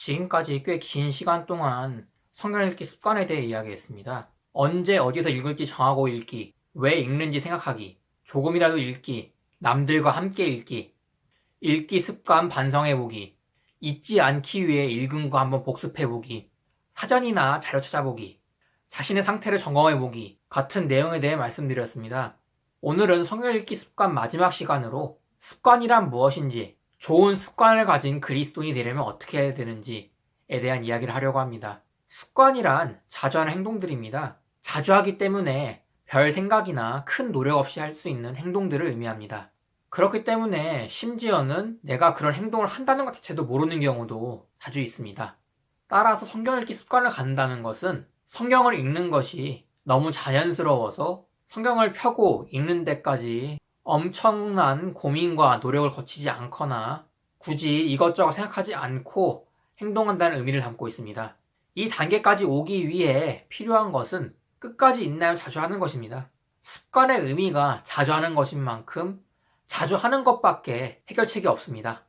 지금까지 꽤 긴 시간 동안 성경 읽기 습관에 대해 이야기했습니다. 언제 어디서 읽을지 정하고 읽기, 왜 읽는지 생각하기, 조금이라도 읽기, 남들과 함께 읽기, 읽기 습관 반성해보기, 잊지 않기 위해 읽은 거 한번 복습해보기, 사전이나 자료 찾아보기, 자신의 상태를 점검해보기 같은 내용에 대해 말씀드렸습니다. 오늘은 성경 읽기 습관 마지막 시간으로 습관이란 무엇인지, 좋은 습관을 가진 그리스도인이 되려면 어떻게 해야 되는지에 대한 이야기를 하려고 합니다. 습관이란 자주 하는 행동들입니다. 자주 하기 때문에 별 생각이나 큰 노력 없이 할 수 있는 행동들을 의미합니다. 그렇기 때문에 심지어는 내가 그런 행동을 한다는 것 자체도 모르는 경우도 자주 있습니다. 따라서 성경 읽기 습관을 갖는다는 것은 성경을 읽는 것이 너무 자연스러워서 성경을 펴고 읽는 데까지 엄청난 고민과 노력을 거치지 않거나 굳이 이것저것 생각하지 않고 행동한다는 의미를 담고 있습니다. 이 단계까지 오기 위해 필요한 것은 끝까지 있나요? 자주 하는 것입니다. 습관의 의미가 자주 하는 것인 만큼 자주 하는 것밖에 해결책이 없습니다.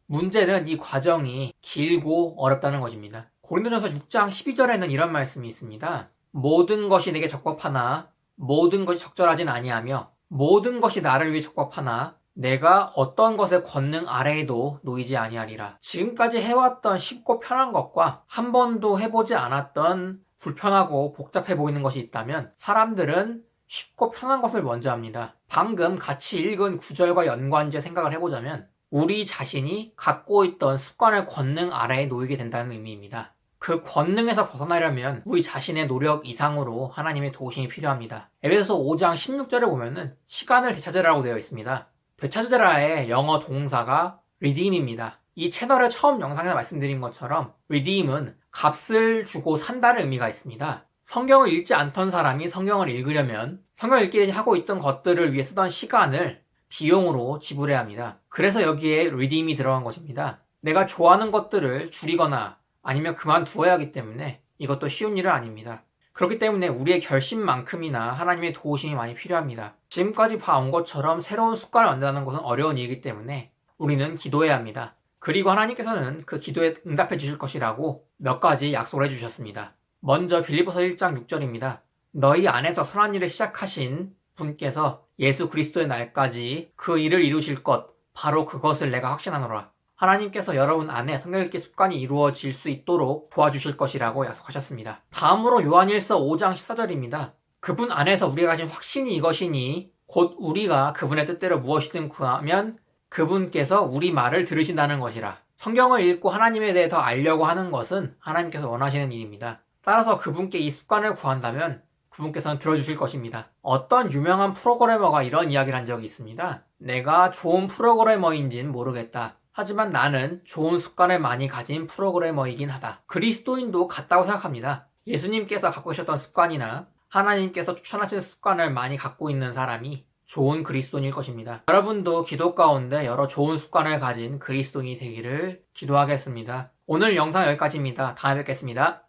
문제는 이 과정이 길고 어렵다는 것입니다. 고린도전서 6장 12절에는 이런 말씀이 있습니다. 모든 것이 내게 적법하나 모든 것이 적절하진 아니하며 모든 것이 나를 위해 적법하나 내가 어떤 것의 권능 아래에도 놓이지 아니하리라. 지금까지 해왔던 쉽고 편한 것과 한 번도 해보지 않았던 불편하고 복잡해 보이는 것이 있다면 사람들은 쉽고 편한 것을 먼저 합니다. 방금 같이 읽은 구절과 연관지어 생각을 해보자면 우리 자신이 갖고 있던 습관의 권능 아래에 놓이게 된다는 의미입니다. 그 권능에서 벗어나려면 우리 자신의 노력 이상으로 하나님의 도우심이 필요합니다. 에베소서 5장 16절에 보면은 시간을 되찾으라고 되어 있습니다. 되찾으라의 영어 동사가 redeem입니다. 이 채널의 처음 영상에서 말씀드린 것처럼 redeem은 값을 주고 산다는 의미가 있습니다. 성경을 읽지 않던 사람이 성경을 읽으려면 성경 읽기 하고 있던 것들을 위해 쓰던 시간을 비용으로 지불해야 합니다. 그래서 여기에 redeem이 들어간 것입니다. 내가 좋아하는 것들을 줄이거나 아니면 그만두어야 하기 때문에 이것도 쉬운 일은 아닙니다. 그렇기 때문에 우리의 결심만큼이나 하나님의 도우심이 많이 필요합니다. 지금까지 봐온 것처럼 새로운 습관을 만든다는 것은 어려운 일이기 때문에 우리는 기도해야 합니다. 그리고 하나님께서는 그 기도에 응답해 주실 것이라고 몇 가지 약속을 해주셨습니다. 먼저 빌립보서 1장 6절입니다. 너희 안에서 선한 일을 시작하신 분께서 예수 그리스도의 날까지 그 일을 이루실 것 바로 그것을 내가 확신하노라. 하나님께서 여러분 안에 성경 읽기 습관이 이루어질 수 있도록 도와주실 것이라고 약속하셨습니다. 다음으로 요한일서 5장 14절입니다. 그분 안에서 우리가 가진 확신이 이것이니 곧 우리가 그분의 뜻대로 무엇이든 구하면 그분께서 우리 말을 들으신다는 것이라. 성경을 읽고 하나님에 대해 더 알려고 하는 것은 하나님께서 원하시는 일입니다. 따라서 그분께 이 습관을 구한다면 그분께서는 들어주실 것입니다. 어떤 유명한 프로그래머가 이런 이야기를 한 적이 있습니다. 내가 좋은 프로그래머인지는 모르겠다. 하지만 나는 좋은 습관을 많이 가진 프로그래머이긴 하다. 그리스도인도 같다고 생각합니다. 예수님께서 갖고 계셨던 습관이나 하나님께서 추천하신 습관을 많이 갖고 있는 사람이 좋은 그리스도인일 것입니다. 여러분도 기도 가운데 여러 좋은 습관을 가진 그리스도인이 되기를 기도하겠습니다. 오늘 영상 여기까지입니다. 다음에 뵙겠습니다.